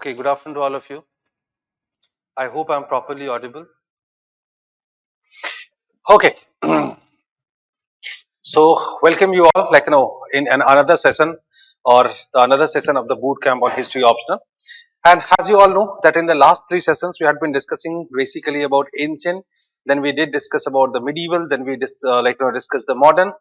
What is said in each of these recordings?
Okay, good afternoon to all of you. I hope I'm properly audible. Okay, so welcome you all, in another session or another session of the boot camp on history optional. And as you all know, that in the last three sessions we had been discussing basically about ancient. Then we did discuss about the medieval. Then we discussed the modern,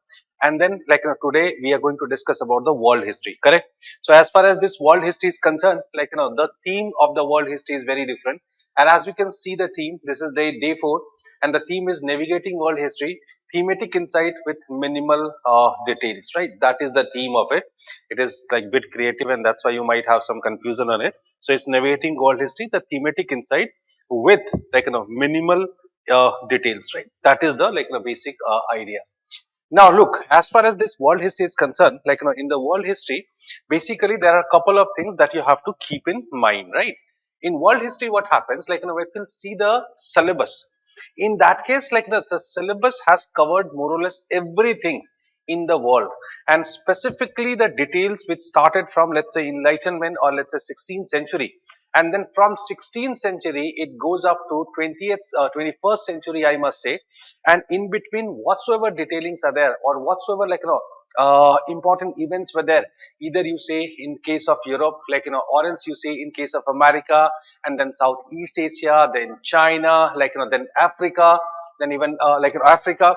and then today we are going to discuss about the world history. Correct. So as far as this world history is concerned, the theme of the world history is very different. And as we can see the theme, this is day 4, and the theme is navigating world history, thematic insight with minimal details. Right. That is the theme of it. It is like bit creative, and that's why you might have some confusion on it. So it's navigating world history, the thematic insight with minimal details, right? That is the basic idea. Now look, as far as this world history is concerned, in the world history, basically there are a couple of things that you have to keep in mind, right? In world history, what happens, we can see the syllabus. In that case, the syllabus has covered more or less everything in the world, and specifically the details which started from, let's say, Enlightenment, or let's say 16th century, and then from 16th century it goes up to 21st century, I must say. And in between, whatsoever detailings are there, or whatsoever important events were there, either you say in case of Europe, or else you say in case of America, and then Southeast Asia, then China, then Africa, then even Africa.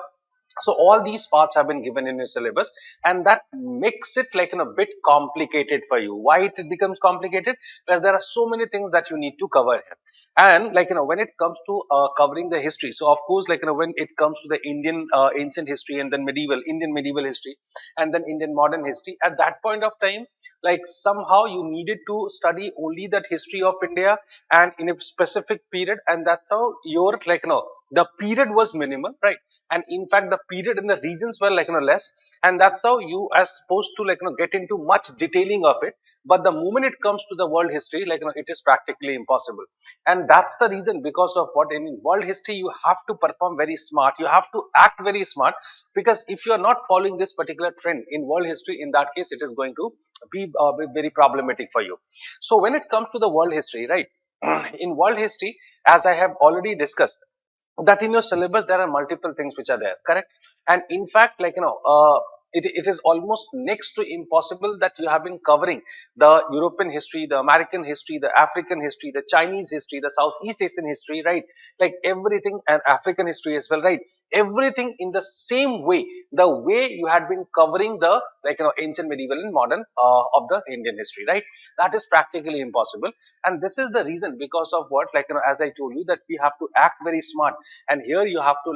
So all these parts have been given in your syllabus, and that makes it a bit complicated for you. Why it becomes complicated? Because there are so many things that you need to cover here. And when it comes to covering the history, so of course, when it comes to the Indian ancient history, and then Indian medieval history, and then Indian modern history, at that point of time, somehow you needed to study only that history of India, and in a specific period, and that's how your the period was minimal, right? And in fact the period and the regions were less, and that's how you are supposed to get into much detailing of it. But the moment it comes to the world history, it is practically impossible. And that's the reason, because of what, in world history you have to perform very smart, you have to act very smart, because if you are not following this particular trend in world history, in that case it is going to be very problematic for you. So when it comes to the world history, right, in world history, as I have already discussed, that in your syllabus there are multiple things which are there, correct? And in fact, it is almost next to impossible that you have been covering the European history, the American history, the African history, the Chinese history, the Southeast Asian history, right? Like everything, and African history as well, right? Everything in the same way, the way you had been covering the ancient, medieval, and modern of the Indian history, right? That is practically impossible. And this is the reason, because of what, as I told you, that we have to act very smart. And here you have to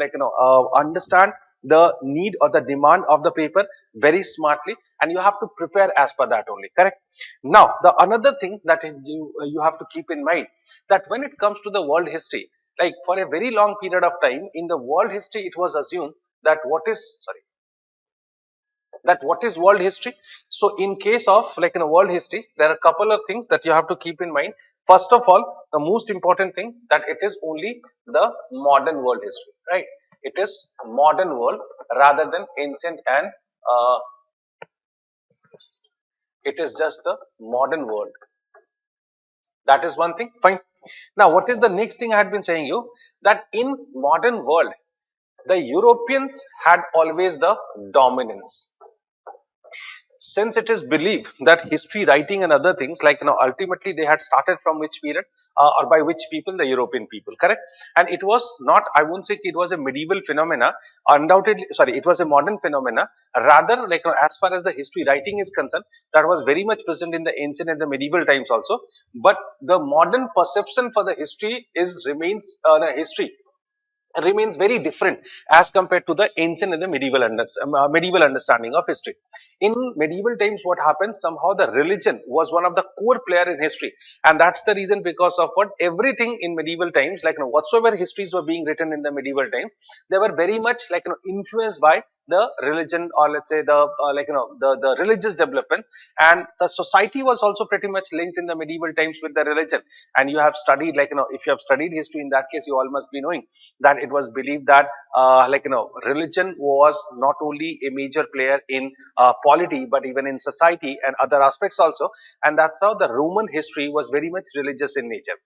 understand the need or the demand of the paper very smartly, and you have to prepare as per that only, correct? Now the another thing that you have to keep in mind, that when it comes to the world history, for a very long period of time in the world history, it was assumed that what is world history. So in case of in a world history, there are a couple of things that you have to keep in mind. First of all, the most important thing, that it is only the modern world history, right? It is modern world rather than ancient, and it is just the modern world. That is one thing, fine. Now what is the next thing I had been saying you, that in modern world the Europeans had always the dominance, since it is believed that history writing and other things, ultimately they had started from which period, or by which people? The European people, correct? And it was not, I won't say it was a medieval phenomena, undoubtedly, sorry, it was a modern phenomena. Rather, as far as the history writing is concerned, that was very much present in the ancient and the medieval times also. But the modern perception for the history is remains the history remains very different as compared to the ancient and the medieval understanding of history. In medieval times, what happened? Somehow the religion was one of the core player in history, and that's the reason, because of what, everything in medieval times, whatsoever histories were being written in the medieval time, they were very much influenced by the religion, or let's say the the religious development. And the society was also pretty much linked in the medieval times with the religion. And you have studied, if you have studied history, in that case you all must be knowing that it was believed that religion was not only a major player in polity, but even in society and other aspects also. And that's how the Roman history was very much religious in nature.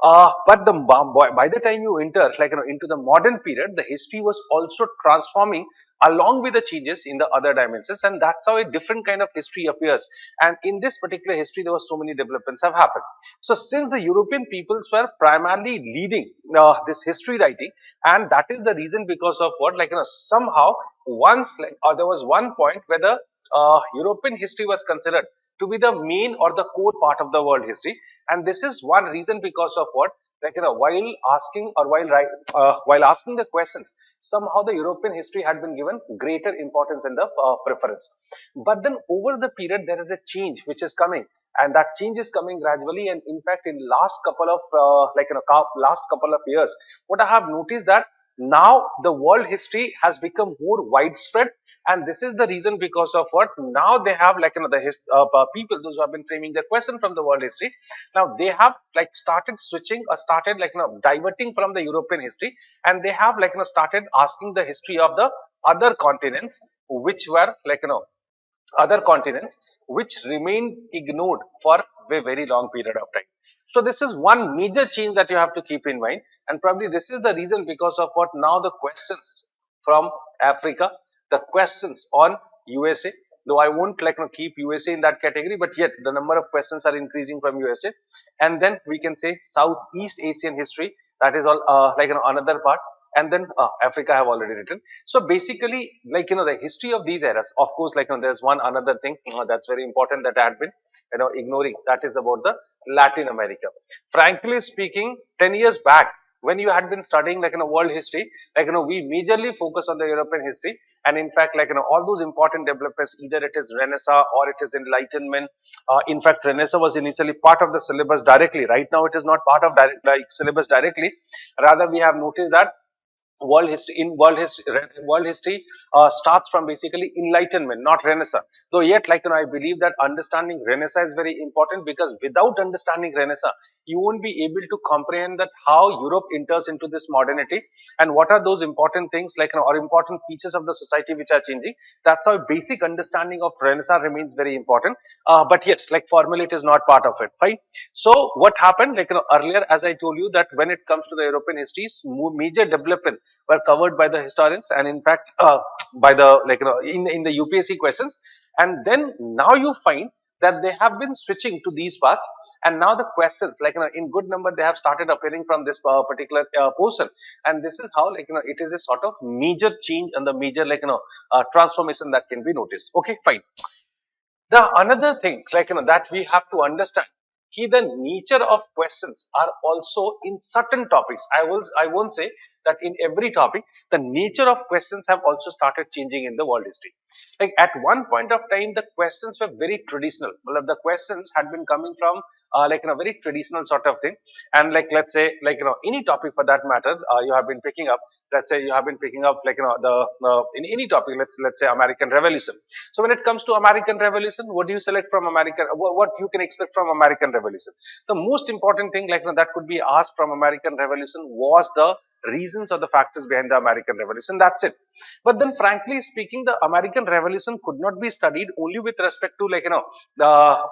But by the time you enter, into the modern period, the history was also transforming along with the changes in the other dimensions, and that's how a different kind of history appears. And in this particular history, there was so many developments have happened. So, since the European peoples were primarily leading this history writing, and that is the reason because of what, somehow once, there was one point where the European history was considered to be the main or the core part of the world history. And this is one reason because of what, while asking, or while asking the questions, somehow the European history had been given greater importance in the preference. But then over the period there is a change which is coming, and that change is coming gradually. And in fact, in last couple of last couple of years, what I have noticed that now the world history has become more widespread. And this is the reason because of what, now they have, people, those who have been framing the question from the world history, now they have started switching, or started diverting from the European history, and they have started asking the history of the other continents, which were other continents which remained ignored for a very long period of time. So this is one major change that you have to keep in mind, and probably this is the reason because of what, now the questions from Africa, the questions on USA, though I won't keep USA in that category, but yet the number of questions are increasing from USA. And then we can say Southeast Asian history, that is all another part. And then Africa I have already written. So basically, the history of these eras, of course, there's one another thing that's very important that I had been ignoring, that is about the Latin America. Frankly speaking, 10 years back, when you had been studying world history, we majorly focus on the European history. And in fact, all those important developments, either it is Renaissance or it is Enlightenment. In fact, Renaissance was initially part of the syllabus directly. Right now, it is not part of syllabus directly. Rather, we have noticed that world history starts from basically Enlightenment, not Renaissance. Though yet, I believe that understanding Renaissance is very important, because without understanding Renaissance, you won't be able to comprehend that how Europe enters into this modernity, and what are those important things, or important features of the society which are changing. That's how basic understanding of Renaissance remains very important. But yes, formally it is not part of it. Fine. So what happened, earlier, as I told you, that when it comes to the European histories, major development were covered by the historians, and in fact by the in the UPSC questions. And then now you find that they have been switching to these paths, and now the questions in good number they have started appearing from this particular portion. And this is how it is a sort of major change and the major transformation that can be noticed. Okay, fine. The another thing that we have to understand, the nature of questions are also in certain topics. I won't say that in every topic, the nature of questions have also started changing in the world history. At one point of time, the questions were very traditional. Well, the questions had been coming from a very traditional sort of thing. And let's say any topic for that matter, you have been picking up. Let's say you have been picking up the in any topic. Let's say American Revolution. So when it comes to American Revolution, what do you select from American? What you can expect from American Revolution? The most important thing that could be asked from American Revolution was the reasons or the factors behind the American Revolution. That's it. But then, frankly speaking, the American Revolution could not be studied only with respect to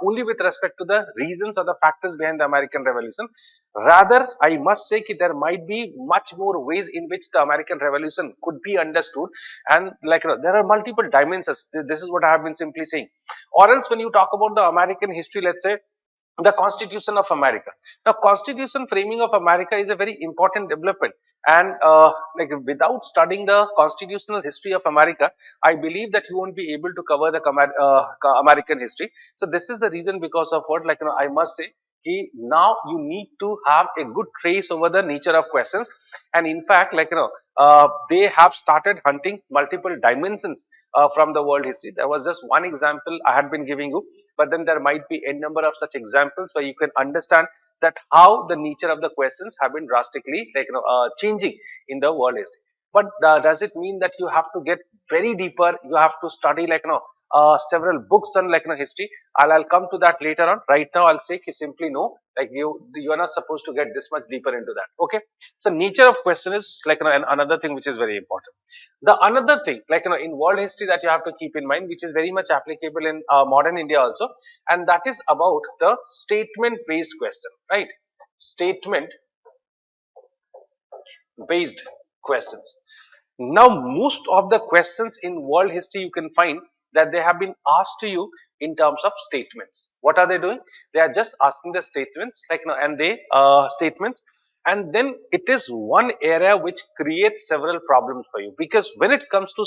only with respect to the reasons or the factors behind the American Revolution. Rather, I must say that there might be much more ways in which the American Revolution could be understood, and there are multiple dimensions. This is what I have been simply saying. Or else, when you talk about the American history, let's say the Constitution of America. Now, Constitution framing of America is a very important development, and without studying the constitutional history of America, I believe that you won't be able to cover the American history. So this is the reason because of what I must say. Now you need to have a good trace over the nature of questions, and in fact, they have started hunting multiple dimensions from the world history. There was just one example I had been giving you, but then there might be a number of such examples where you can understand that how the nature of the questions have been drastically changing in the world history. But does it mean that you have to get very deeper, you have to study several books on history. I'll come to that later on. Right now I'll say simply no, like you are not supposed to get this much deeper into that. Okay. So nature of question is another thing which is very important. The another thing in world history that you have to keep in mind, which is very much applicable in modern India also, and that is about the statement based question, right? Statement based questions. Now, most of the questions in world history you can find that they have been asked to you in terms of statements. What are they doing? They are just asking the statements, and they statements, and then it is one area which creates several problems for you, because when it comes to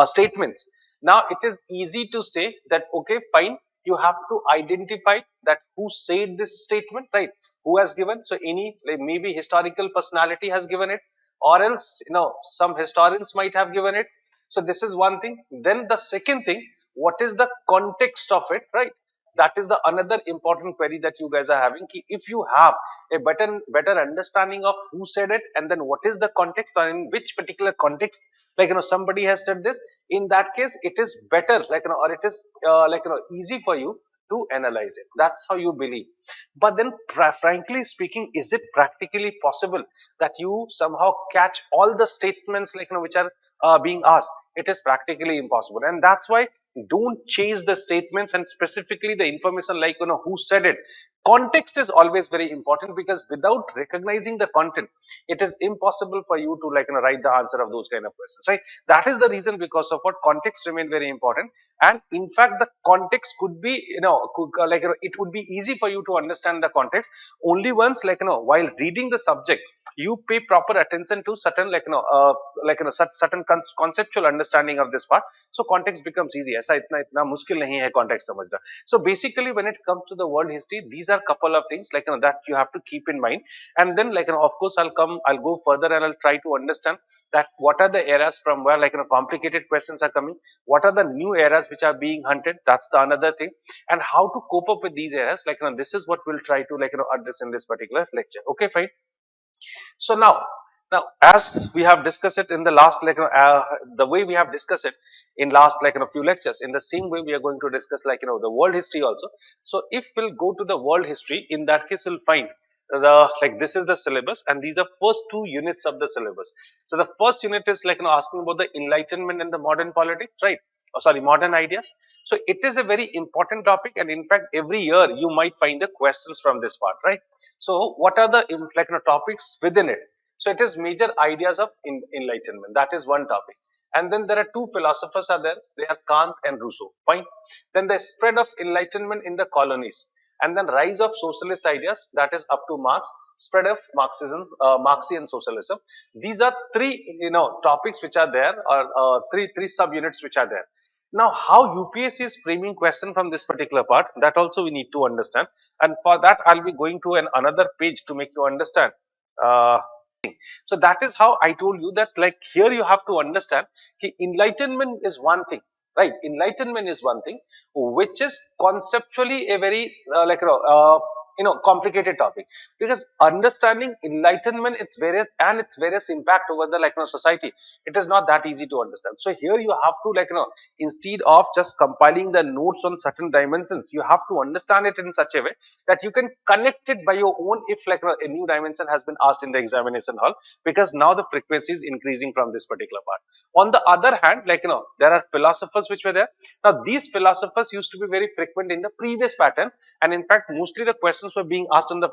statements, now it is easy to say that okay, fine, you have to identify that who said this statement, right? Who has given? So any maybe historical personality has given it, or else some historians might have given it. So this is one thing. Then the second thing, what is the context of it, right? That is the another important query that you guys are having. If you have a better understanding of who said it, and then what is the context, or in which particular context somebody has said this, in that case it is better or it is easy for you to analyze it. That's how you believe. But then frankly speaking, is it practically possible that you somehow catch all the statements which are being asked? It is practically impossible, and that's why don't chase the statements and specifically the information who said it. Context is always very important, because without recognizing the content, it is impossible for you to write the answer of those kind of questions, right? That is the reason, because of what context remain very important. And in fact, the context could be it would be easy for you to understand the context only once while reading the subject you pay proper attention to certain such certain conceptual understanding of this part. So context becomes easy. ऐसा इतना मुश्किल नहीं है context समझना. So basically when it comes to the world history, these are couple of things that you have to keep in mind. And then of course I'll go further and I'll try to understand that what are the eras from where complicated questions are coming, what are the new eras which are being hunted, that's the another thing, and how to cope up with these eras. This is what we'll try to address in this particular lecture. Okay, fine. So now as we have discussed it in the last the way we have discussed it in last few lectures, in the same way we are going to discuss the world history also. So if we'll go to the world history, in that case we'll find the this is the syllabus, and these are first two units of the syllabus. So the first unit is asking about the enlightenment and the modern politics, right? Oh, sorry, modern ideas. So it is a very important topic, and in fact every year you might find the questions from this part, right? So what are the topics within it? So it is major ideas of enlightenment. That is one topic. And then there are two philosophers are there. They are Kant and Rousseau. Fine. Then the spread of enlightenment in the colonies, and then rise of socialist ideas. That is up to Marx. Spread of Marxism, Marxian socialism. These are three topics which are there, or three subunits which are there. Now, how UPSC is framing question from this particular part, that also we need to understand. And for that, I'll be going to another page to make you understand. Uh, so that is how I told you that here you have to understand enlightenment is one thing, right? Enlightenment is one thing which is conceptually a very complicated topic, because understanding enlightenment, its various impact over the society, it is not that easy to understand. So here you have to instead of just compiling the notes on certain dimensions, you have to understand it in such a way that you can connect it by your own if a new dimension has been asked in the examination hall, because now the frequency is increasing from this particular part. On the other hand, there are philosophers which were there. Now these philosophers used to be very frequent in the previous pattern, and in fact mostly the questions were being asked on the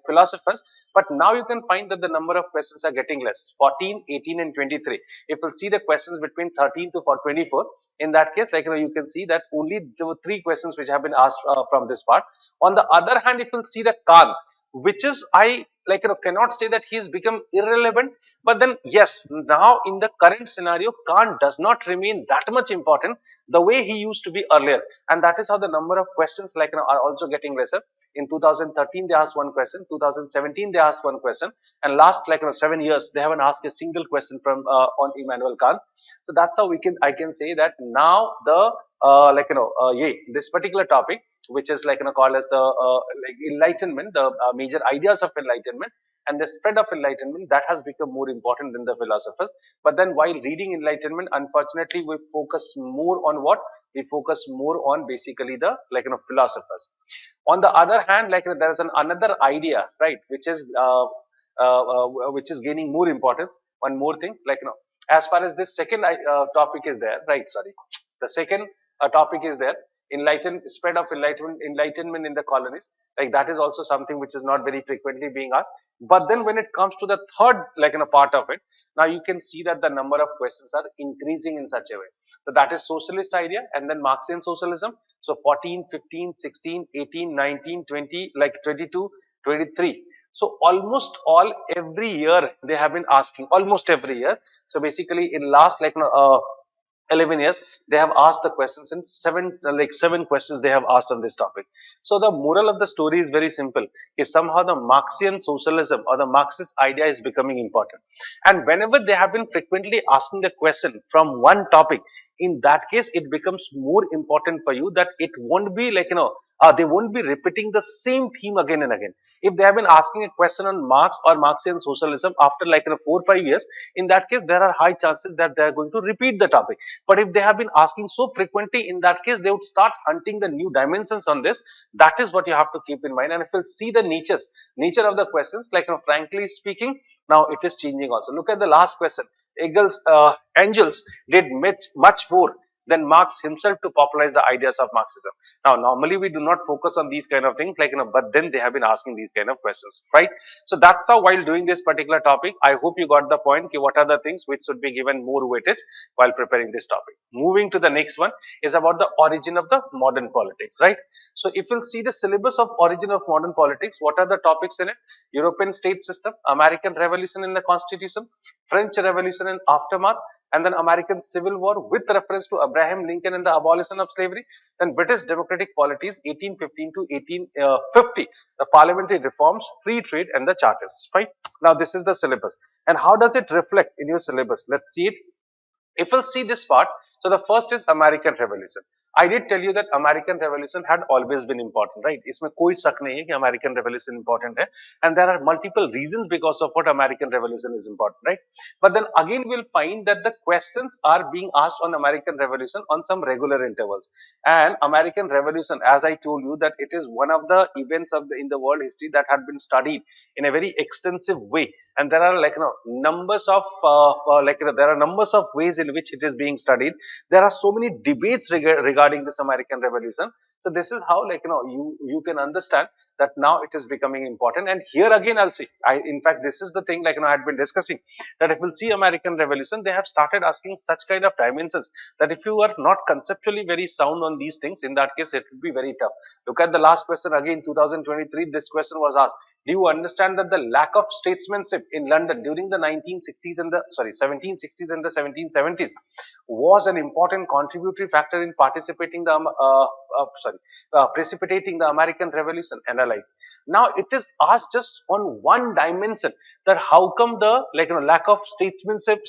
philosophers. But now you can find that the number of questions are getting less: 14, 18 and 23. If you see the questions between 13 to 24, in that case you can see that only there were three questions which have been asked from this part. On the other hand, if you see the Kant, which is I cannot say that he has become irrelevant, but then yes, now in the current scenario Kant does not remain that much important the way he used to be earlier, and that is how the number of questions are also getting lesser. In 2013 they asked one question, 2017 they asked one question, and last 7 years they haven't asked a single question from on Immanuel Kant. So that's how I can say that now the this particular topic, which is called as the enlightenment, the major ideas of enlightenment, and the spread of enlightenment, that has become more important than the philosophers. But then while reading enlightenment, unfortunately we focus more on what? We focus more on basically the philosophers. On the other hand, there is another idea, right, which is gaining more importance. One more thing, as far as this second topic is there, right? Sorry, the second topic is there. Spread of enlightenment in the colonies. Like that is also something which is not very frequently being asked. But then when it comes to the third, part of it, now you can see that the number of questions are increasing in such a way. So that is socialist idea, and then Marxian socialism. So 14, 15, 16, 18, 19, 20, 22, 23. So almost all every year they have been asking, almost every year. So basically in last 11 years they have asked the questions, and seven questions they have asked on this topic. So the moral of the story is very simple, is somehow the Marxian socialism or the Marxist idea is becoming important. And whenever they have been frequently asking the question from one topic, in that case it becomes more important for you that it won't be they won't be repeating the same theme again and again. If they have been asking a question on Marx or Marxian socialism after 4 or 5 years, in that case there are high chances that they are going to repeat the topic. But if they have been asking so frequently, in that case they would start hunting the new dimensions on this. That is what you have to keep in mind. And if you see the nature of the questions, frankly speaking, now it is changing also. Look at the last question. Angels did much more than Marx himself to popularize the ideas of Marxism. Now, normally we do not focus on these kind of things, but then they have been asking these kind of questions, right? So that's how, while doing this particular topic, I hope you got the point. What are the things which should be given more weightage while preparing this topic? Moving to the next one is about the origin of the modern politics, right? So if you'll see the syllabus of origin of modern politics, what are the topics in it? European state system, American Revolution in the Constitution, French Revolution and aftermath, and then American Civil War with reference to Abraham Lincoln and the abolition of slavery, then British democratic polities 1815 to 1850, the parliamentary reforms, free trade and the charters, right? Now this is the syllabus. And how does it reflect in your syllabus? Let's see it. If we'll see this part, so the first is American Revolution. I did tell you that American Revolution had always been important, right? इसमें कोई शक नहीं है कि American Revolution important है, and there are multiple reasons because of what American Revolution is important, right? But then again we'll find that the questions are being asked on American Revolution on some regular intervals. And American Revolution, as I told you, that it is one of the events in the world history that had been studied in a very extensive way. And there are numbers of there are numbers of ways in which it is being studied. There are so many debates regarding this American Revolution. So this is how you can understand that now it is becoming important. And here again I'll see, in fact this is the thing I had been discussing, that if we'll see American Revolution, they have started asking such kind of dimensions that if you are not conceptually very sound on these things, in that case it will be very tough. Look at the last question again, 2023, this question was asked. Do you understand that the lack of statesmanship in London during the 1760s and the 1770s was an important contributory factor in precipitating the American Revolution? Analyze. Now it is asked just on one dimension, that how come the lack of statesmanship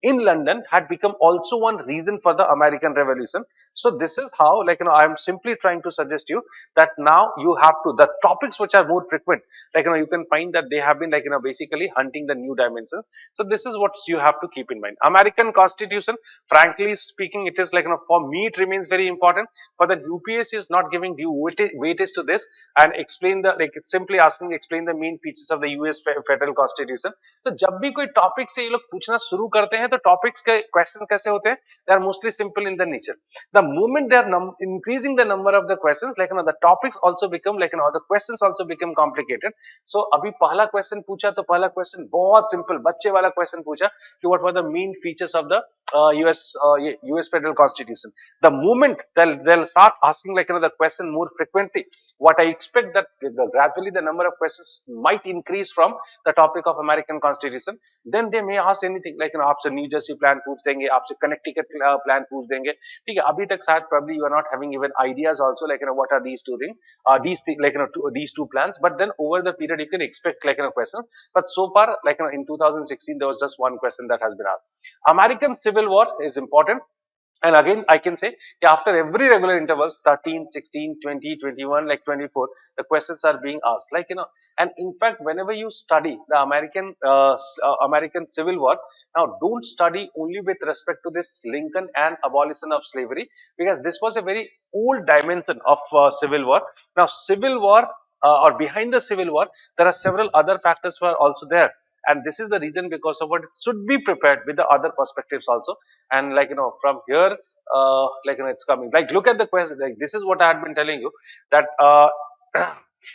in London had become also one reason for the American Revolution. So this is how I am simply trying to suggest you that now you have to, the topics which are more frequent, you can find that they have been basically hunting the new dimensions. So this is what you have to keep in mind. American Constitution, frankly speaking, it is for me it remains very important, but the UPSC is not giving due weightage to this and explain the it's simply asking explain the main features of the US federal constitution. तो जब भी कोई topic से ये लोग पूछना शुरू करते हैं तो टॉपिक्स के क्वेश्चन कैसे होते हैं? They are mostly simple in the nature. The moment they are increasing the number of the questions, the topics also become the questions also become complicated. So अभी पहला क्वेश्चन पूछा तो पहला क्वेश्चन बहुत सिंपल बच्चे वाला क्वेश्चन पूछा कि what were the main features of the US federal constitution. The moment they'll start asking the question more frequently, what I expect that gradually the number of questions might increase from the topic of American Constitution. Then they may ask anything आपसे new Jersey plan पूछ देंगे, आपसे Connecticut plan पूछ देंगे, ठीक है? अभी तक शायद probably you are not having even ideas also what are these two things, these two plans. But then over the period you can expect a question. But so far in 2016 there was just one question that has been asked. American Civil War is important. And again, I can say after every regular intervals, 13, 16, 20, 21, like 24, the questions are being asked. Like, and in fact, whenever you study the American Civil War, now don't study only with respect to this Lincoln and abolition of slavery, because this was a very old dimension of Civil War. Now, Civil War or behind the Civil War, there are several other factors were also there. And this is the reason because of what it should be prepared with the other perspectives also. And like, from here, like, it's coming. Like, look at the question. Like, this is what I had been telling you, that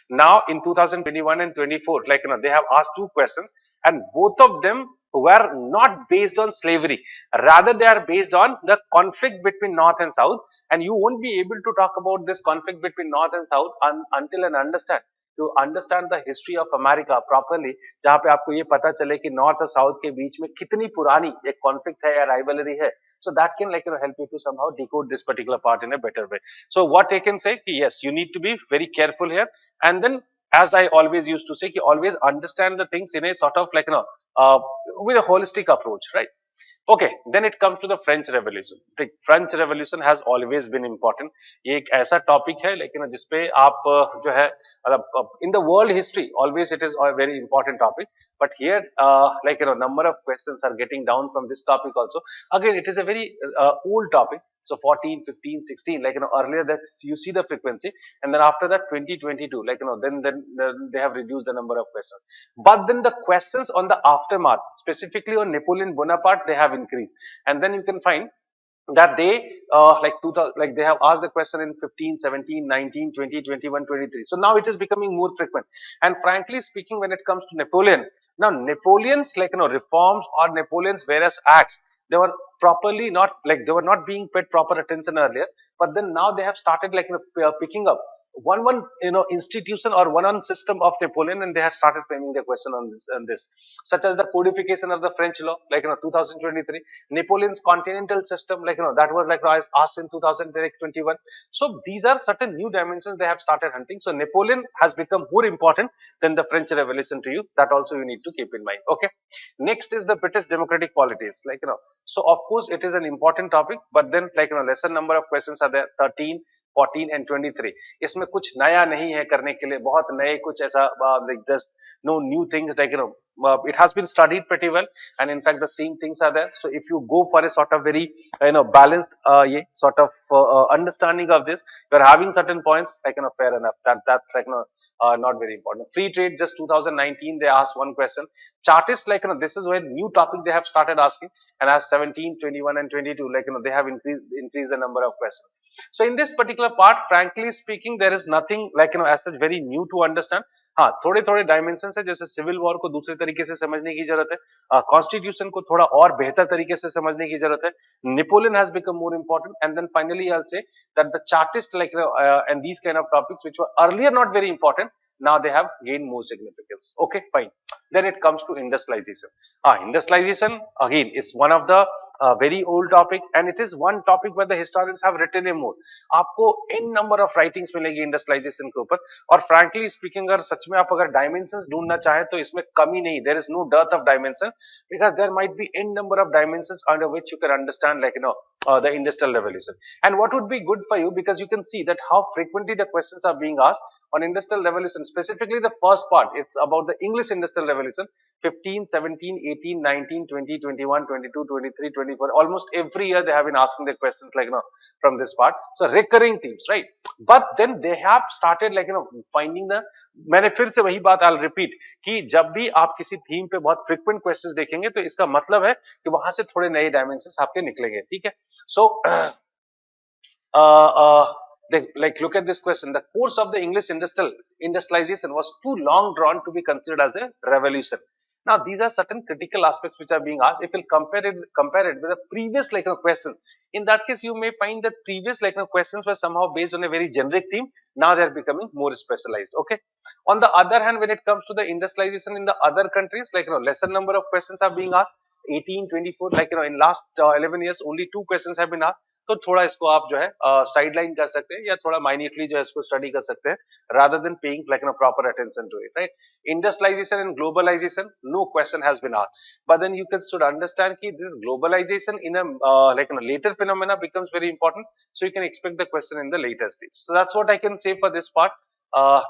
now in 2021 and 24, like, they have asked two questions, and both of them were not based on slavery. Rather, they are based on the conflict between North and South. And you won't be able to talk about this conflict between North and South until and understand to understand the history of America properly, जहाँ पे आपको ये पता चले कि north और south के बीच में कितनी पुरानी एक कॉन्फ्लिक्ट है या राइवलरी है. So that can, like, help you to somehow decode this particular part in a better way. So what I can say, yes, you need to be very careful here. And then, as I always used to say, always understand the things in a sort of, like, with a holistic approach, right? Okay, then it comes to the French Revolution. The French Revolution has always been important. ये एक ऐसा topic है, लेकिन जिसपे आप जो है in the world history always it is a very important topic. But here, like, number of questions are getting down from this topic also. Again, it is a very old topic. So 14, 15, 16, like, earlier that's you see the frequency, and then after that 2022, like, then they have reduced the number of questions. But then the questions on the aftermath, specifically on Napoleon Bonaparte, they have increased. And then you can find that they like 2000, like they have asked the question in 15, 17, 19, 20, 21, 23. So now it is becoming more frequent. And frankly speaking, when it comes to Napoleon, now Napoleon's, like, reforms or Napoleon's various acts, they were properly not, like, they were not being paid proper attention earlier, but then now they have started, like, picking up one institution or one system of Napoleon, and they have started framing their question on this, such as the codification of the French law, like, 2023, Napoleon's continental system, like, that was, like, asked in 2021. So these are certain new dimensions they have started hunting. So Napoleon has become more important than the French Revolution to you. That also you need to keep in mind. Okay. Next is the British democratic polities, like, so of course it is an important topic, but then, like, lesser number of questions are there, 13, 14 and 23. इसमें कुछ नया नहीं है करने के लिए, बहुत नए कुछ ऐसा, like, there's no new things, like, it has been studied pretty well, and in fact the same things are there. So if you go for a sort of very balanced sort of understanding of this, you're having certain points, like, fair enough, that's, like, not very important. Free trade, just 2019 they asked one question. Chartists, like, this is where new topic they have started asking, and as 17, 21 and 22, like, they have increased the number of questions. So in this particular part, frankly speaking, there is nothing, like, as such very new to understand. हाँ, थोड़े थोड़े dimension है, जैसे civil war को दूसरे तरीके से समझने की जरूरत है, कॉन्स्टिट्यूशन को थोड़ा और बेहतर तरीके से समझने की जरूरत है. Napoleon has become more important, and then finally I'll say that the chartists, like, and these kind of topics which were earlier not very important, now they have gained more significance. Okay, fine. Then it comes to industrialization. Industrialization, again, it's one of the very old topic, and it is one topic where the historians have written a more. आपको n number of writings मिलेगी industrialization के ऊपर, और frankly speaking, अगर सच में आप अगर dimensions ढूंढना चाहे तो इसमें कमी नहीं, there is no dearth of dimension, because there might be n number of dimensions under which you can understand, like, the industrial revolution. And what would be good for you, because you can see that how frequently the questions are being asked on industrial revolution, specifically the first part, it's about the English industrial revolution, 15, 17, 18, 19, 20, 21, 22, 23, 24, almost every year they have been asking the questions, like, from this part. So recurring themes, right? But then they have started, like, finding the, मैंने फिर से वही बात I'll repeat कि जब भी आप किसी थीम पे बहुत frequent questions देखेंगे, तो इसका मतलब है कि वहां से थोड़े नए dimensions आपके निकलेंगे, ठीक है? So like, look at this question. The course of the English industrialization was too long drawn to be considered as a revolution. Now, these are certain critical aspects which are being asked. If you compare it with the previous, like, questions, in that case, you may find that previous, like, questions were somehow based on a very generic theme. Now they are becoming more specialized. Okay. On the other hand, when it comes to the industrialization in the other countries, like, lesser number of questions are being asked. 18, 24, like, in last 11 years, only 2 questions have been asked. तो थोड़ा इसको आप जो है sideline कर सकते हैं या थोड़ा माइन्यूटली जो है इसको स्टडी कर सकते हैं rather than paying like proper attention to it, right? Industrialization and globalization, no question has been asked, but then you can should understand that this globalization in a later phenomena becomes very important, so you can expect the question in the later stage. So that's what I can say for this part.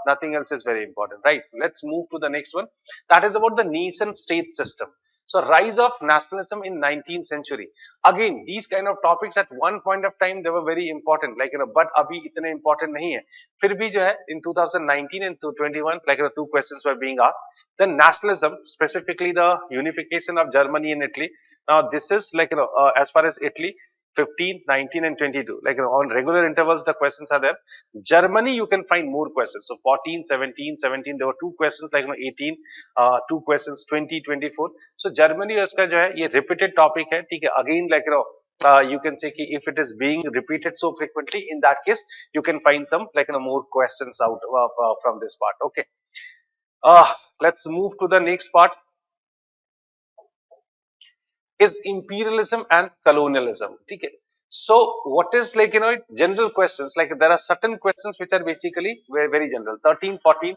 Nothing else is very important, right? Let's move to the next one. That is about the nation state system. So rise of nationalism in 19th century. Again, these kind of topics at one point of time they were very important, like but abhi itne important nahi hai. फिर भी जो है in 2019 and 21 like two questions were being asked. Then nationalism, specifically the unification of Germany and Italy. Now this is like as far as Italy, 15, 19 and 22. Like on regular intervals the questions are there. Germany you can find more questions. So 14, 17, 17 there were two questions like 18, two questions 20, 24. So Germany इसका जो है ये repeated topic है, ठीक है. Again like you can say कि if it is being repeated so frequently, in that case you can find some like more questions out from this part. Okay. Let's move to the next part. Is imperialism and colonialism. Okay. So what is like general questions, like there are certain questions which are basically very, very general. 13, 14,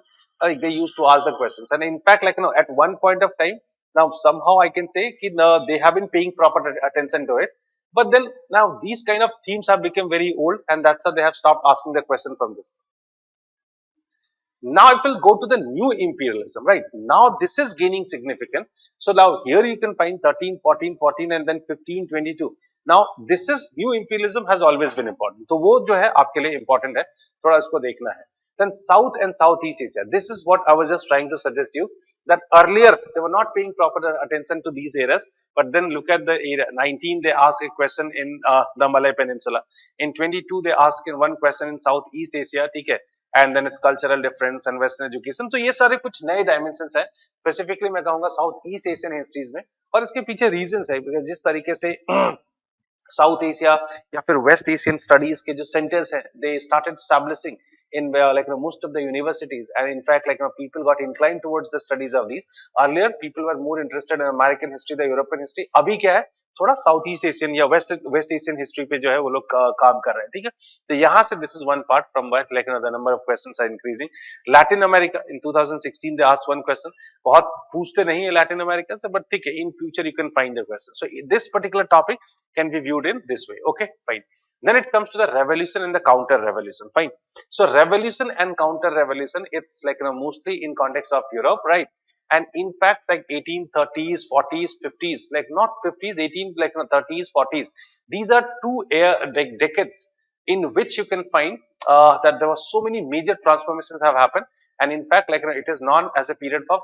they used to ask the questions, and in fact like at one point of time, now somehow I can say ki, they have been paying proper attention to it, but then now these kind of themes have become very old, and that's how they have stopped asking the question from this. Now it will go to the new imperialism, right? Now this is gaining significance. So now here you can find 13, 14, 14 and then 15, 22. Now this is new imperialism has always been important. तो वो जो है आपके लिए important है, थोड़ा उसको देखना है. Then South and Southeast Asia. This is what I was just trying to suggest you, that earlier they were not paying proper attention to these areas, but then look at the area. 19 they ask a question in the Malay Peninsula. In 22 they ask in one question in Southeast Asia, ठीक है. And then it's cultural difference and western education. तो ये सारे कुछ नए dimensions है, specifically मैं कहूंगा साउथ ईस्ट एशियन हिस्ट्रीज में, और इसके पीछे रीजंस है, बिकॉज जिस तरीके से साउथ एशिया या फिर वेस्ट एशियन स्टडीज के जो सेंटर्स हैं, they started establishing in most of the universities, and in fact people got inclined towards the studies of these. Earlier people were more interested in American history, the European history. अभी क्या है, थोड़ा south east Asian या waste Asian history पे जो है वो लोग काम कर रहे हैं, ठीक है. तो यहाँ से this is one part from what the number of questions are increasing. Latin America in 2016 they asked one question. बहुत पूछते नहीं है लैटिन अमेरिका से, बट ठीक है, in future you can find the question. So this particular topic can be viewed in this way. Okay, fine. Then it comes to the revolution and the counter revolution. Fine. So revolution and counter revolution, it's like mostly in context of Europe, right? And in fact, like 1830s, 40s, 50s, like not 50s, 18 like 30s, 40s. These are two decades in which you can find that there were so many major transformations have happened. And in fact, like it is known as a period of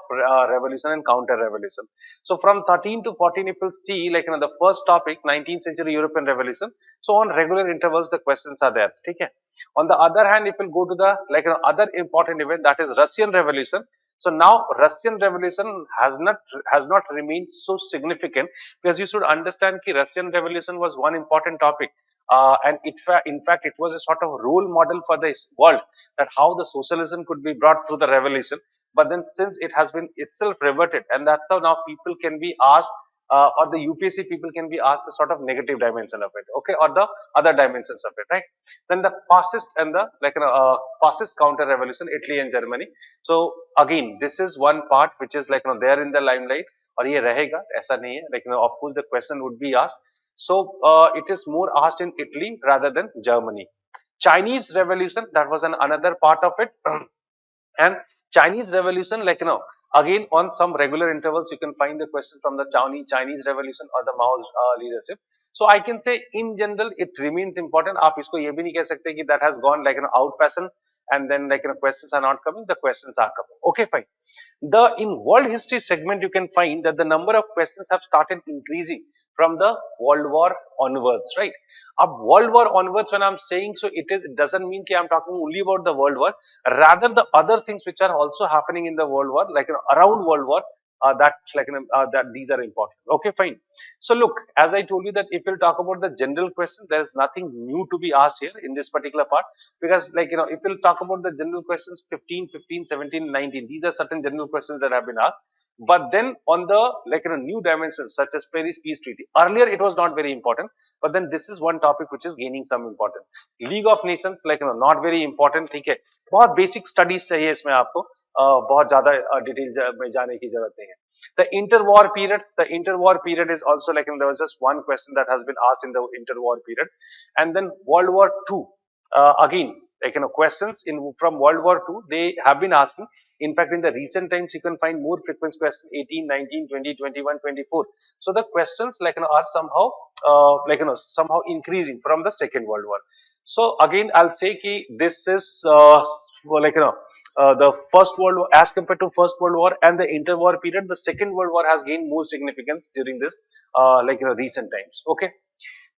revolution and counter revolution. So from 13 to 14, if you see like the first topic, 19th century European revolution. So on regular intervals, the questions are there. Okay. On the other hand, if you go to the like other important event, that is Russian revolution. So now Russian revolution has not remained so significant, because you should understand that Russian revolution was one important topic. And in fact, it was a sort of role model for the world, that how the socialism could be brought through the revolution. But then since it has been itself reverted, and that's how now people can be asked, or the UPSC people can be asked the sort of negative dimension of it, okay, or the other dimensions of it, right? Then the fascist and the fascist counter revolution, Italy and Germany. So again, this is one part which is like there in the limelight, और ये रहेगा, ऐसा नहीं है, like of course the question would be asked. So it is more asked in Italy rather than Germany. Chinese revolution, that was another part of it. And Chinese revolution, like again on some regular intervals you can find the question from the Chinese revolution or the Mao's leadership. So I can say in general it remains important. आप इसको ये भी नहीं कह सकते कि that has gone like out passion and then like questions are not coming, the questions are coming. Okay, fine. In world history segment you can find that the number of questions have started increasing from the World War onwards, right? Ab World War onwards, when I'm saying, so it doesn't mean that I'm talking only about the World War, rather the other things which are also happening in the World War, like around World War, that these are important. Okay, fine. So look, as I told you that if we'll talk about the general question, there is nothing new to be asked here in this particular part, because like if we'll talk about the general questions 15, 15, 17, 19, these are certain general questions that have been asked. But then on the new dimensions such as Paris Peace Treaty, earlier it was not very important, but then this is one topic which is gaining some importance. League of Nations, like not very important, ठीक है, बहुत basic studies चाहिए इसमें आपको, बहुत ज्यादा detail में जाने की जरूरत नहीं है. The interwar period is also like, there was just one question that has been asked in the interwar period, and then World War II. Again, like questions in from World War II, they have been asking. In fact, in the recent times, you can find more frequent questions 18, 19, 20, 21, 24. So the questions like are somehow like somehow increasing from the Second World War. So again, I'll say ki this is like the First World War as compared to First World War and the interwar period. The Second World War has gained more significance during this like recent times. Okay.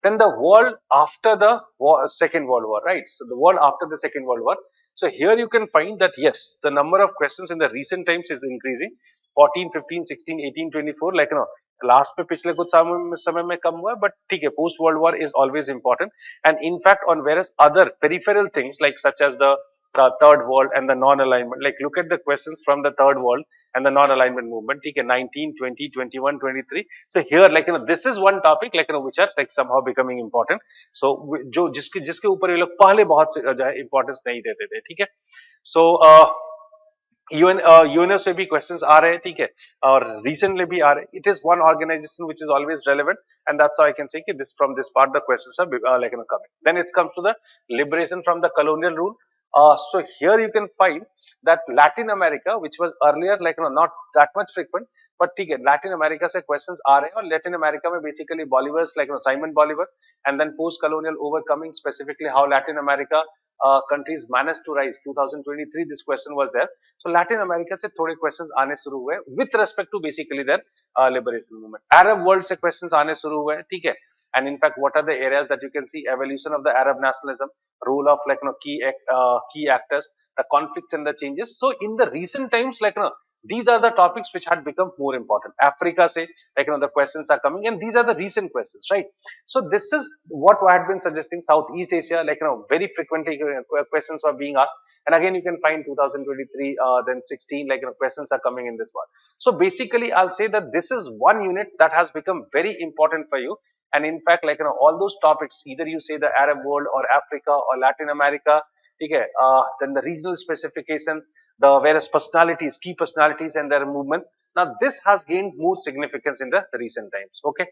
Then the world after the Second World War, right? So the world after the Second World War. So here you can find that yes, the number of questions in the recent times is increasing. 14, 15, 16, 18, 24, like last पे पिछले कुछ समय में कम हुआ है, but ठीक है, post world war is always important, and in fact on various other peripheral things like such as the third world and the non-alignment, like look at the questions from the third world and the non-alignment movement, ठीक है, 19, 20, 21, 23. So here like this is one topic like which are like somehow becoming important. So जो जिसके जिसके ऊपर ये लोग पहले बहुत जो है importance नहीं देते थे, ठीक है. So यूएनओ से भी क्वेश्चंस आ रहे हैं, ठीक है, और रिसेंटली भी आ रहे हैं. It is one organisation which is always relevant, and that's how I can say कि this from this part the questions are like coming. Then it comes to the liberation from the colonial rule. So here you can find that Latin America, which was earlier like not that much frequent, but ठीक है, Latin America से questions आ रहे हैं, और Latin America में basically Bolivar's like Simon Bolivar, and then post-colonial overcoming, specifically how Latin America countries managed to rise. 2023 this question was there. So Latin America से थोड़े questions आने शुरू हुए with respect to basically their liberation movement. Arab world से questions आने शुरू हुए, ठीक है. And in fact, what are the areas that you can see? Evolution of the Arab nationalism, role of like key actors, the conflict and the changes. So in the recent times, like these are the topics which had become more important. Africa say like the questions are coming, and these are the recent questions, right? So this is what I had been suggesting. Southeast Asia, like very frequently questions were being asked, and again you can find 2023, then 16, like questions are coming in this one. So basically, I'll say that this is one unit that has become very important for you. And in fact, like all those topics, either you say the Arab world or Africa or Latin America, okay, then the regional specifications, the various personalities, key personalities and their movement. Now this has gained more significance in the recent times. Okay.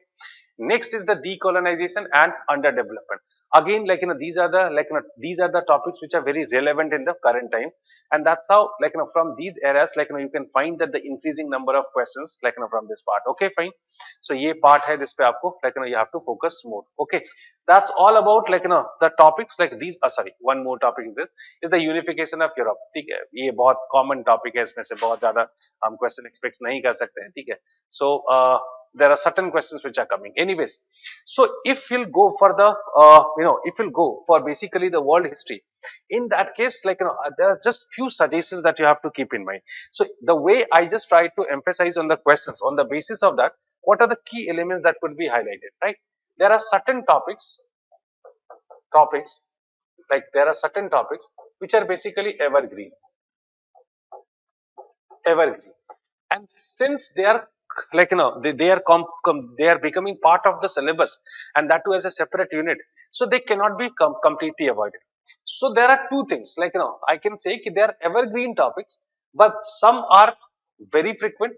Next is the decolonization and underdevelopment. Again, like these are the these are the topics which are very relevant in the current time, and that's how like from these areas like you can find that the increasing number of questions like from this part. Okay, fine. So ये part है जिस पे आपको like you have to focus more. Okay, that's all about like the topics like these. Sorry, one more topic is the unification of Europe. ठीक है, ये बहुत common topic है, इसमें से बहुत ज़्यादा हम question expect नहीं कर सकते हैं, ठीक है. So there are certain questions which are coming. Anyways, so if you'll go for the if you'll go for basically the world history, in that case like there are just few suggestions that you have to keep in mind. So the way I just try to emphasize on the questions, on the basis of that, what are the key elements that could be highlighted, right? There are certain topics like there are certain topics which are basically evergreen, and since they are like they are becoming part of the syllabus, and that too as a separate unit, so they cannot be completely avoided. So there are two things like I can say that they are evergreen topics, but some are very frequent.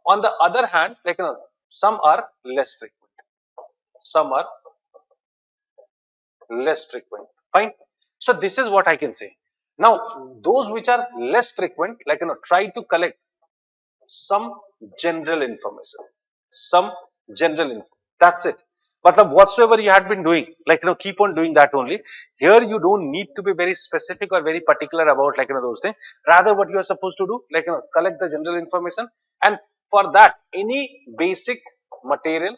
On the other hand, like some are less frequent, fine. So this is what I can say. Now those which are less frequent, like try to collect some general information, that's it. But whatsoever you had been doing, like keep on doing that only. Here you don't need to be very specific or very particular about like those things. Rather what you are supposed to do, like collect the general information, and for that any basic material,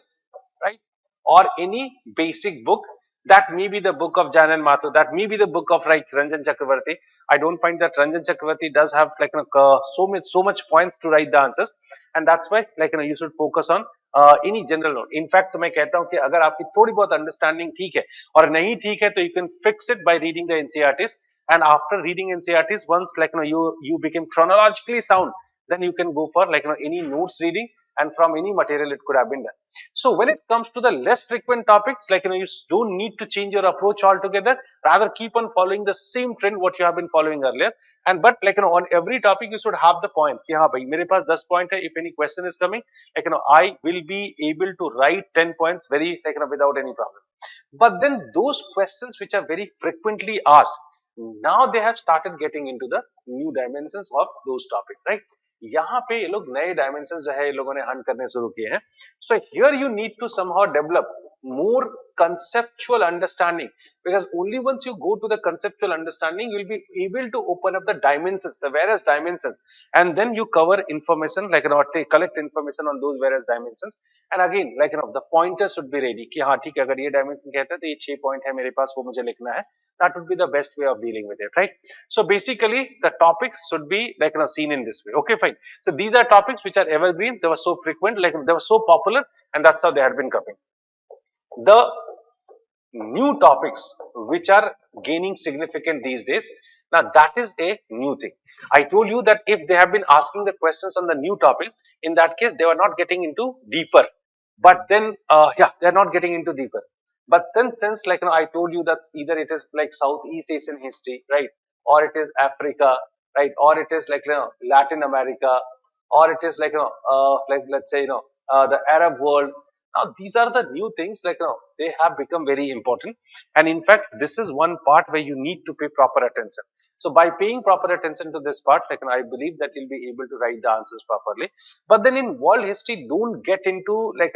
right, or any basic book, that may be the book of Jan and Mathur, that may be the book of like Ranjan Chakravarti. I don't find that Ranjan Chakravarti does have like so much points to write the answers, and that's why like you should focus on any general note. In fact, मैं कहता हूँ कि अगर आपकी थोड़ी बहुत understanding ठीक है और नहीं ठीक है, तो you can fix it by reading the NCERTs, and after reading NCERTs, once like you became chronologically sound, then you can go for like any notes reading, and from any material it could have been done. So when it comes to the less frequent topics, like you don't need to change your approach altogether, rather keep on following the same trend what you have been following earlier. And but like on every topic you should have the points कि हाँ भाई मेरे पास 10 point है, if any question is coming, like I will be able to write 10 points very like without any problem. But then those questions which are very frequently asked, now they have started getting into the new dimensions of those topics, right? यहाँ पे ये लोग नए dimensions जो है ये लोगों ने hunt करने शुरू किए हैं. So here you need to somehow develop more conceptual understanding, because only once you go to the conceptual understanding you will be able to open up the dimensions, the various dimensions, and then you cover information like collect information on those various dimensions. And again like the pointers should be ready कि हाँ ठीक है, अगर ये dimension कहता है तो ये 6 point है मेरे पास, वो मुझे लिखना है. That would be the best way of dealing with it, right? So basically the topics should be like seen in this way. Okay, fine. So these are topics which are evergreen, they were so frequent, like they were so popular, and that's how they had been coming. The new topics which are gaining significant these days, now that is a new thing. I told you that if they have been asking the questions on the new topic, in that case they were not getting into deeper, but then yeah, they are not getting into deeper. But then since like I told you that either it is like Southeast Asian history, right, or it is Africa, right, or it is like Latin America, or it is like like let's say the Arab world. Now these are the new things, like they have become very important, and in fact this is one part where you need to pay proper attention. So by paying proper attention to this part, like I believe that you'll be able to write the answers properly. But then in world history, don't get into like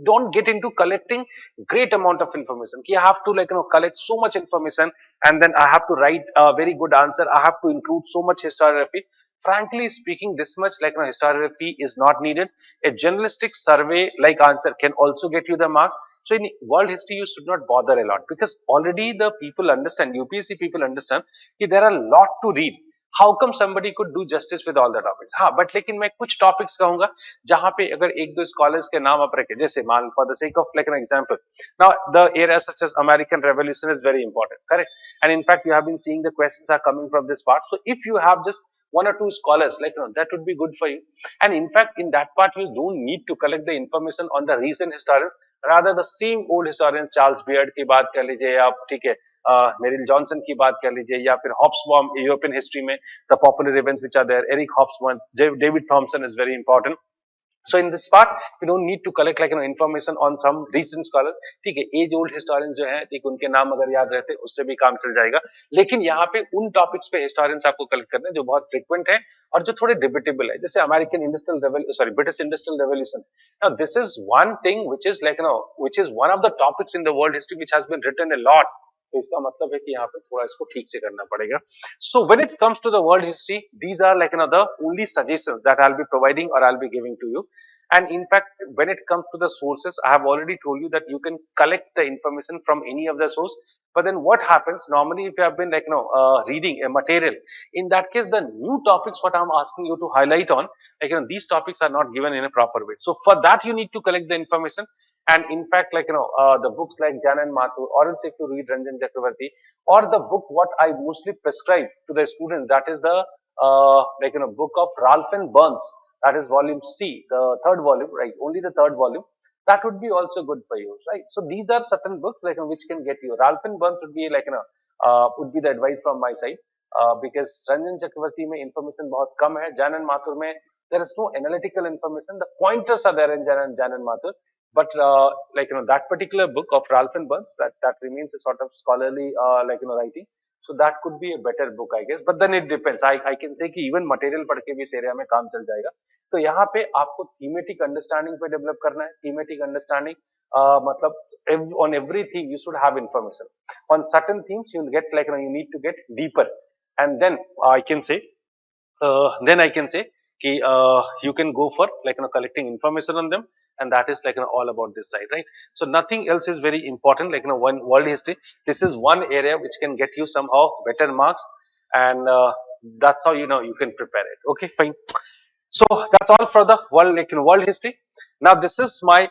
don't get into collecting great amount of information. I have to like collect so much information, and then I have to write a very good answer. I have to include so much historiography. Frankly speaking, this much like historiography is not needed. A journalistic survey like answer can also get you the marks. So in world history, you should not bother a lot, because already the people understand, UPSC people understand that there are a lot to read. How come somebody could do justice with all the topics? हाँ, but लेकिन मैं कुछ topics कहूंगा जहां पे अगर एक दो scholars के नाम आप रखे, जैसे मान for the sake of like an example, now the era such as American Revolution is very important, correct? And in fact, you have been seeing the questions are coming from this part. So if you have just one or two scholars, like that would be good for you. And in fact, in that part, you don't need to collect the information on the recent historians. Rather, the same old historians, Charles Beard की बात कर लीजिए आप, ठीक है, Merrill Johnson की बात कर लीजिए, या फिर हॉब्सबॉम यूरोपियन हिस्ट्री में the popular events which are there, Eric Hobsbawm, David Thompson is very important. So in this part, you don't need to collect like information on some recent scholars. ठीक है, as old historians जो हैं, ठीक, उनके नाम अगर याद रहते उससे भी काम चल जाएगा. लेकिन यहाँ पे उन टॉपिक्स पे हिस्टोरियंस आपको कलेक्ट करने हैं जो बहुत फ्रिक्वेंट है और जो थोड़े डिबेटेबल है, जैसे American industrial revolution, sorry British industrial revolution. Now this is one thing which is like which is one of the topics in the world history which has been written a lot. तो इसका मतलब है कि यहाँ पे थोड़ा इसको ठीक से करना पड़ेगा. So when it comes to the world history, these are like the only suggestions that I'll be providing or I'll be giving to you. And in fact, when it comes to the sources, I have already told you that you can collect the information from any of the source. But then what happens normally if you have been like reading a material, in that case the new topics what I'm asking you to highlight on, like these topics are not given in a proper way. So for that you need to collect the information. And in fact, like the books like Jan and Mathur, or else if you read Ranjan Chakravarti, or the book what I mostly prescribe to the students, that is the like book of Ralph and Burns, that is volume C, the third volume, right? Only the third volume. That would be also good for you, right? So these are certain books like which can get you. Ralph and Burns would be like would be the advice from my side, because Ranjan Chakravarti में information बहुत कम है. Jan and Mathur में there is no analytical information. The pointers are there in Jan and Mathur. But like that particular book of Ralph and Burns, that remains a sort of scholarly like writing. So that could be a better book, I guess. But then it depends. I can say कि even material पढ़ के भी इस area में काम चल जाएगा. तो यहाँ पे आपको thematic understanding पे develop करना है. Thematic understanding मतलब on every theme you should have information. On certain themes you'll get like you need to get deeper, and then I can say कि you can go for like collecting information on them. And that is like all about this side, right? So nothing else is very important, like one world history, this is one area which can get you somehow better marks. And that's how you can prepare it. Okay, fine. So that's all for the world, like world history. Now this is my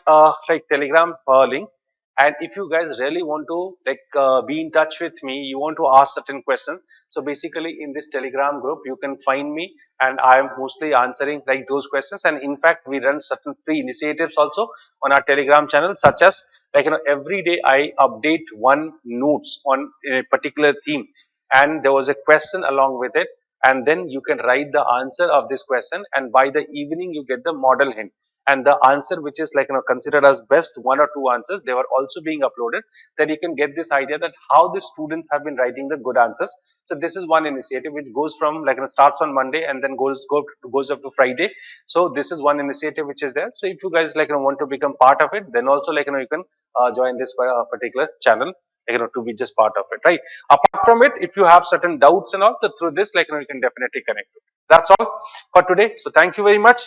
like Telegram link. And if you guys really want to be in touch with me, you want to ask certain questions, so basically in this Telegram group you can find me, and I am mostly answering like those questions. And in fact we run certain free initiatives also on our Telegram channel, such as every day I update one notes on a particular theme, and there was a question along with it, and then you can write the answer of this question, and by the evening you get the model hint, and the answer which is considered as best one or two answers, they were also being uploaded. Then you can get this idea that how the students have been writing the good answers. So this is one initiative which goes from starts on Monday and then goes up to Friday. So this is one initiative which is there. So if you guys want to become part of it, then also you can join this particular channel, to be just part of it, right? Apart from it, if you have certain doubts and all, so through this you can definitely connect with it. That's all for today. So thank you very much.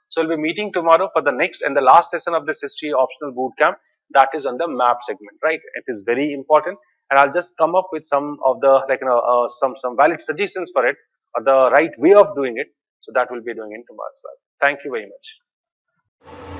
So we'll be meeting tomorrow for the next and the last session of this history optional boot camp, that is on the map segment, right? It is very important, and I'll just come up with some of the some valid suggestions for it, or the right way of doing it. So that we'll be doing in tomorrow as well. Thank you very much.